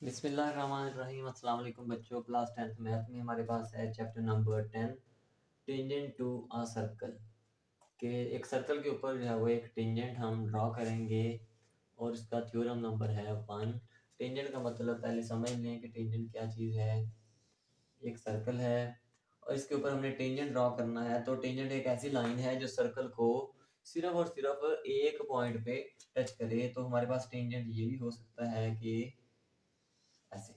बिस्मिल्लाहिर्रहमानिर्रहीम। अस्सलाम वालेकुम बच्चों। क्लास 10th मैथ में हमारे पास है chapter number 10 tangent to a circle के एक सर्कल के ऊपर जो है वो एक टेंजेंट हम ड्रॉ करेंगे और इसका थ्योरम नंबर है 1। टेंजेंट का मतलब पहले समझ लें कि टेंजेंट क्या चीज़ है। एक सर्कल है और इसके ऊपर हमने टेंजेंट ड्रॉ करना है। तो टेंजेंट एक ऐसी लाइन है जो सर्कल को सिर्फ और सिर्फ एक पॉइंट पे टच करे। तो हमारे पास टेंजेंट ये भी हो सकता है कि ऐसे।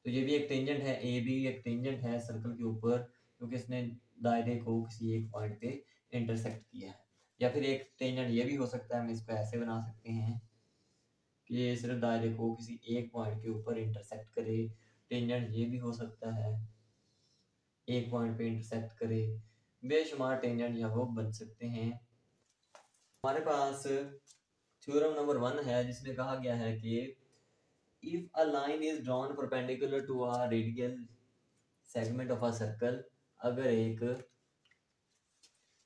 तो ये भी एक टेंजेंट है, ए भी एक टेंजेंट है सर्कल के ऊपर, क्योंकि इसने दायरे को किसी एक पॉइंट पे इंटरसेक्ट किया है। या फिर एक टेंजेंट ये भी हो सकता है, हम इसको ऐसे बना सकते हैं कि ये सिर्फ दायरे को किसी एक पॉइंट के ऊपर इंटरसेक्ट करे। टेंजेंट ये भी हो सकता है एक पॉइंट पे इंटरसेक्ट करे। बेशुमार टेंजेंट या वो बन सकते हैं। हमारे पास थ्योरम नंबर 1 है जिसमें कहा गया है कि if a line is drawn perpendicular to a radial segment of a circle, अगर एक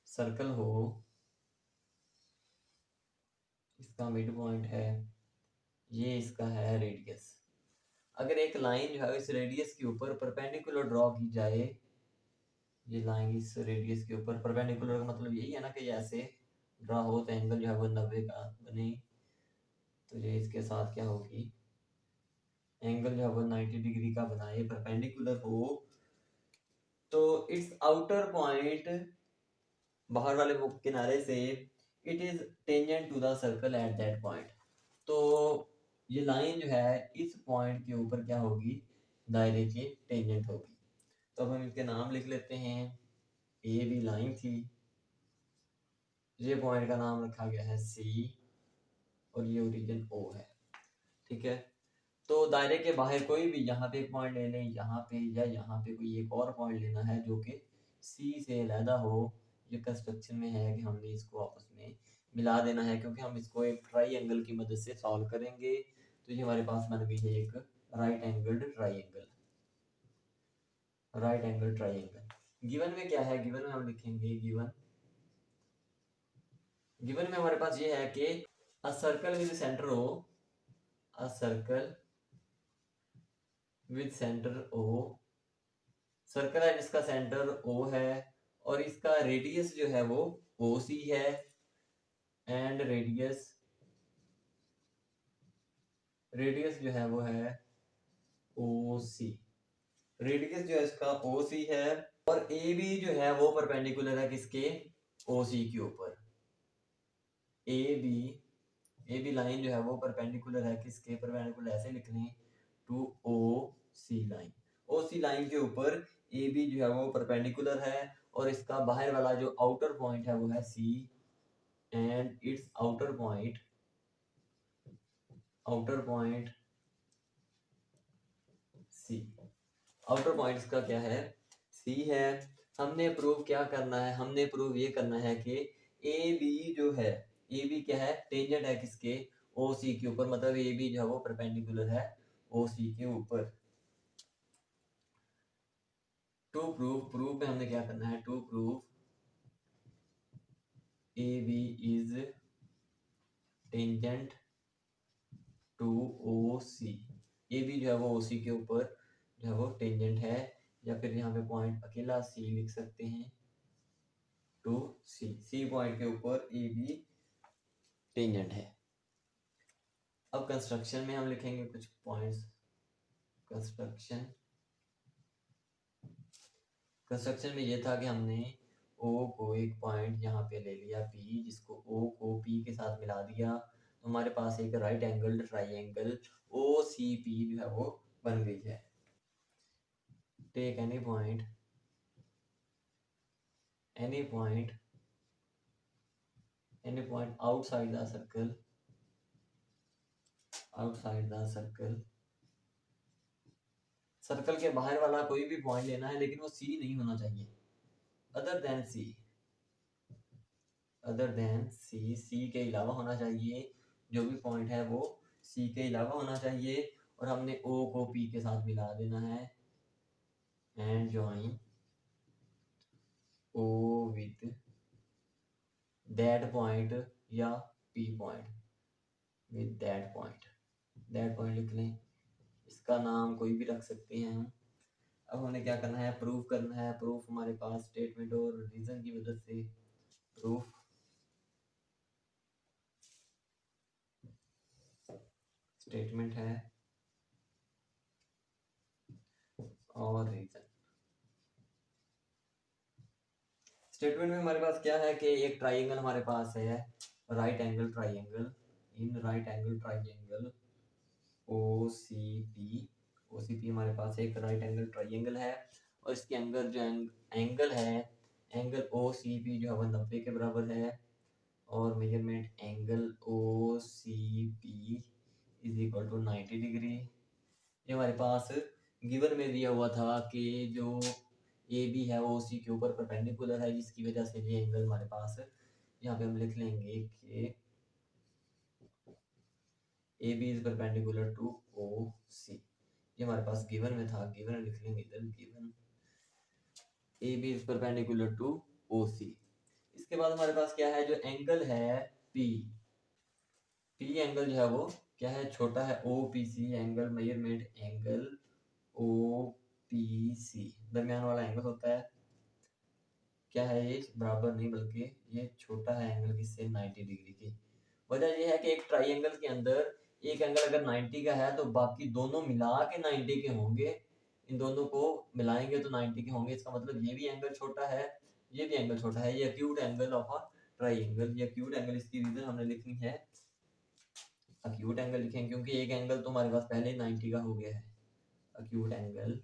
सर्कल हो, इसका मिड पॉइंट है, ये इसका है रेडियस। अगर एक लाइन जो है इस रेडियस के ऊपर परपेंडिकुलर ड्रॉ की जाए, ये लाइन इस रेडियस के ऊपर परपेंडिकुलर का मतलब यही है ना कि ये ऐसे ड्रॉ हो तो एंगल जो है वो 90 का बने। तो ये इसके साथ क्या होगी, एंगल जो है वो 90 डिग्री का बनाए, परपेंडिकुलर हो। तो इट्स आउटर पॉइंट, बाहर वाले किनारे से, it is tangent to the circle at that point. तो ये लाइन जो है इस पॉइंट के ऊपर क्या होगी, दायरे के टेंजेंट होगी। तो अब हम इनके नाम लिख लेते हैं। ए बी लाइन थी, ये पॉइंट का नाम रखा गया है सी और ये ओरिजिन ओ है। ठीक है। तो दायरे के बाहर कोई भी यहाँ पे एक पॉइंट ले लें, यहाँ पे या यहाँ पे कोई एक और पॉइंट लेना है जो कि सी से अलहदा हो। ये कंस्ट्रक्शन में है कि हमने इसको आपस में मिला देना है, क्योंकि हम इसको एक ट्राइंगल की मदद से सॉल्व करेंगे। तो ये हमारे पास बन गई है एक right angled triangle. Right angle triangle given में क्या है, गिवन में हम लिखेंगे गिवन में हमारे पास ये है कि a circle with centre O, a circle with centre O, circle है जिसका सेंटर ओ है और इसका रेडियस जो है वो ओ सी है। एंड रेडियस जो है वो है ओ सी। रेडियस जो है इसका ओ सी है और ए बी जो है वो परपेंडिकुलर है किसके, ओ सी के ऊपर। ए बी लाइन जो है वो परपेंडिकुलर है किसके, परपेंडिकुलर ऐसे लिख लें to O C line. O C line के ऊपर ए बी जो है वो परपेंडिकुलर है और इसका बाहर वाला जो आउटर पॉइंट है वो है C. And its outer point C. Outer point इसका क्या है, सी है। हमने प्रूव क्या करना है, हमने प्रूव ये करना है कि ए बी जो है, ए बी क्या है, टेंजेंट है किसके, ओ सी के ऊपर। मतलब ए बी जो है वो परपेंडिकुलर है ओ सी के ऊपर। टू प्रूव में हमने क्या करना है, to prove A B is tangent to O C. A B जो है वो ओ सी के ऊपर जो है वो टेंजेंट है, या फिर यहाँ पे पॉइंट अकेला सी लिख सकते हैं, टू सी। सी पॉइंट के ऊपर ए बी टेंजेंट है। अब कंस्ट्रक्शन में हम लिखेंगे कुछ पॉइंट्स। कंस्ट्रक्शन में ये था कि हमने ओ को एक पॉइंट यहाँ पे ले लिया पी, जिसको ओ को पी के साथ मिला दिया, तो हमारे पास एक right angle triangle O C P जो है वो बन गई है। Take any point outside the circle. Circle के बाहर वाला कोई भी पॉइंट लेना है, लेकिन वो सी नहीं होना चाहिए, अदर देन सी के अलावा होना चाहिए। जो भी पॉइंट है वो सी के अलावा होना चाहिए और हमने ओ को पी के साथ मिला देना है। And join O with that point या P point with that point लिख लें, इसका नाम कोई भी रख सकते हैं हम। अब हमें क्या करना है, प्रूफ करना है। प्रूफ हमारे पास स्टेटमेंट और रीजन की मदद से प्रूफ स्टेटमेंट है और रीजन। स्टेटमेंट में हमारे पास क्या है कि एक ट्राइंगल हमारे पास है, right angle triangle, in right angle triangle OCP हमारे पास एक राइट एंगल ट्राइंगल है और इसके अंदर जो एंगल है, एंगल OCP जो है वह 90 के बराबर है और measurement angle OCP is equal to 90 degree. ये हमारे पास गिवन में दिया हुआ था कि जो AB है वो OC के ऊपर परपेंडिकुलर है, जिसकी वजह से ये एंगल हमारे पास यहाँ पे हम लिख लेंगे कि AB is perpendicular to OC। ये हमारे पास गिवन में था, गिवन लिख लेंगे इधर, given AB is perpendicular to OC। इसके बाद हमारे पास क्या है, जो एंगल है P एंगल जो है वो क्या है, छोटा है OPC angle, measurement angle OPC दरमियान वाला एंगल होता है। क्या है ये, बराबर नहीं बल्कि ये छोटा है एंगल किससे, 90 डिग्री की। वजह ये है कि एक ट्राइंगल के अंदर एक एंगल अगर 90 का है तो बाकी दोनों मिला के 90 के होंगे, इन दोनों को मिलाएंगे तो 90 के होंगे। इसका मतलब ये भी एंगल छोटा है, ये भी एंगल छोटा है। ये acute angle of a triangle, ये एक्यूट एंगल, इसकी रीजन हमने लिखनी है एक्यूट एंगल लिखेंगे क्योंकि एक एंगल तो हमारे पास पहले 90 का हो गया है। Acute angle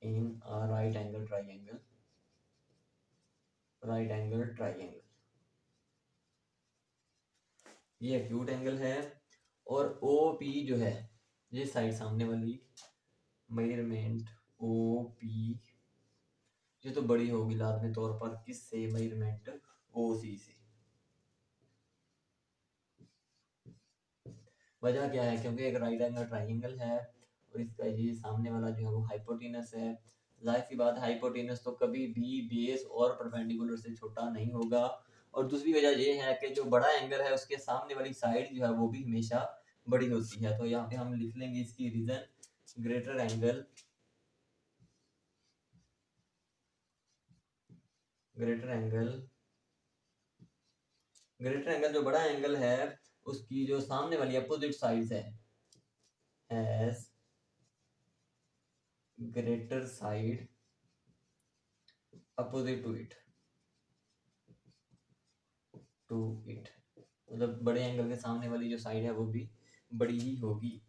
in a right angle triangle, right angle triangle, ये एक्यूट एंगल है। और OP जो है, ये साइड सामने वाली मेजरमेंट OP ये तो बड़ी होगी लाजमी तौर पर किससे, मेजरमेंट OC से। वजह क्या है, क्योंकि एक राइट एंगल ट्राइंगल है और इसका ये सामने वाला जो है वो हाइपोटेनस है। जाहिर सी बात है हाइपोटेनस तो कभी भी बेस और परपेंडिकुलर से छोटा नहीं होगा। और दूसरी वजह ये है कि जो बड़ा एंगल है उसके सामने वाली साइड जो है वो भी हमेशा बड़ी होती है। तो यहाँ पे हम लिख लेंगे इसकी reason, greater angle, greater angle, greater angle जो बड़ा एंगल है उसकी जो सामने वाली अपोजिट साइड है, has greater side opposite to it, मतलब बड़े एंगल के सामने वाली जो साइड है वो भी बड़ी ही होगी।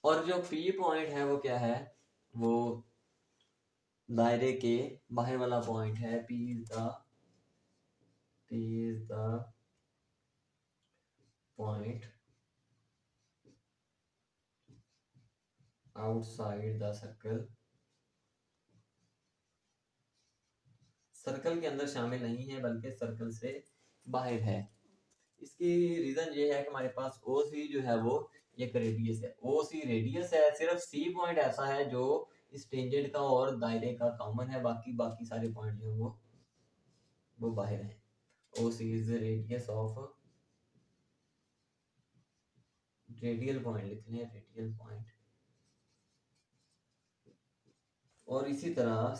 और जो P पॉइंट है वो क्या है, वो दायरे के बाहर वाला पॉइंट है। P is the point outside the circle, circle के अंदर शामिल नहीं है बल्कि सर्कल से बाहर है। इसकी रीजन ये है कि हमारे पास OC जो है वो एक रेडियस है, OC रेडियस है, सिर्फ C पॉइंट ऐसा है जो इस टेंजेंट का और दायरे का कॉमन है, बाकी सारे पॉइंट जो है वो बाहर हैं। OC is the radius of, radial point लिख लें, रेडियल पॉइंट। और इसी तरह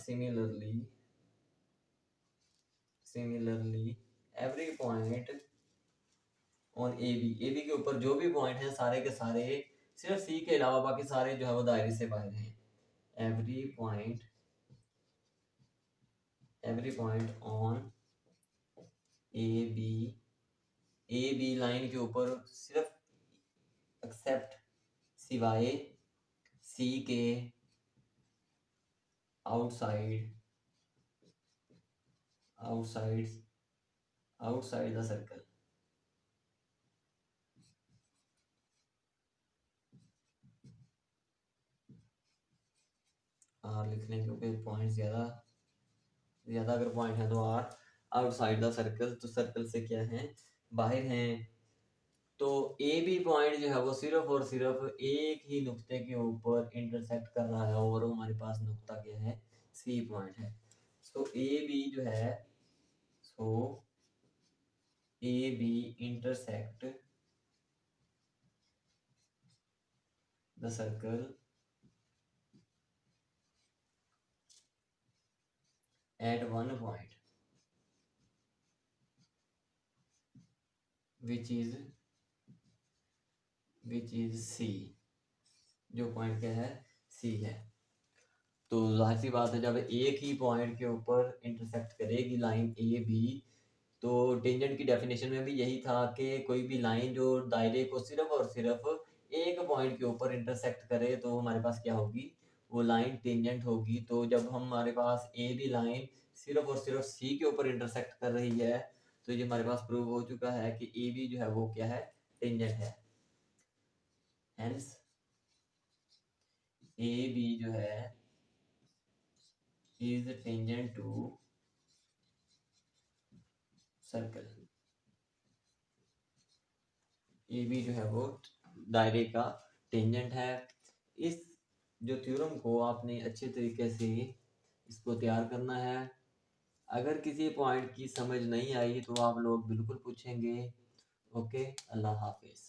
similarly every point on AB के ऊपर जो भी पॉइंट है सारे के सारे, सिर्फ C के अलावा बाकी सारे जो है वो दायरे से बाहर हैं। Every point on AB line के ऊपर सिर्फ एक्सेप्ट सिवाय C के आउटसाइड द सर्कल। आर लिख लें क्योंकि पॉइंट ज्यादा अगर पॉइंट है तो आर आउटसाइड द सर्कल, तो सर्कल से क्या है, बाहर हैं। तो AB पॉइंट जो है वो सिर्फ और सिर्फ एक ही नुक्ते के ऊपर इंटरसेक्ट कर रहा है और हमारे पास नुक्ता क्या है, C पॉइंट है। सो AB जो है, so AB intersect the circle at one point which is C, जो पॉइंट क्या है, सी है। तो जाहिर सी बात है जब एक ही पॉइंट के ऊपर इंटरसेक्ट करेगी लाइन ए बी, तो टेंजेंट की डेफिनेशन में भी यही था कि कोई भी लाइन जो दायरे को सिर्फ और सिर्फ एक पॉइंट के ऊपर इंटरसेक्ट करे तो हमारे पास क्या होगी, वो लाइन टेंजेंट होगी। तो जब हमारे पास ए बी लाइन सिर्फ और सिर्फ सी के ऊपर इंटरसेक्ट कर रही है, तो ये हमारे पास प्रूव हो चुका है कि ए बी जो है वो क्या है, टेंजेंट है। हेंस ए बी जो है is tangent to circle. A B जो है वो दायरे का टेंजेंट है। इस जो थ्योरम को आपने अच्छे तरीके से इसको तैयार करना है। अगर किसी पॉइंट की समझ नहीं आई तो आप लोग बिल्कुल पूछेंगे। ओके, अल्लाह हाफिज़।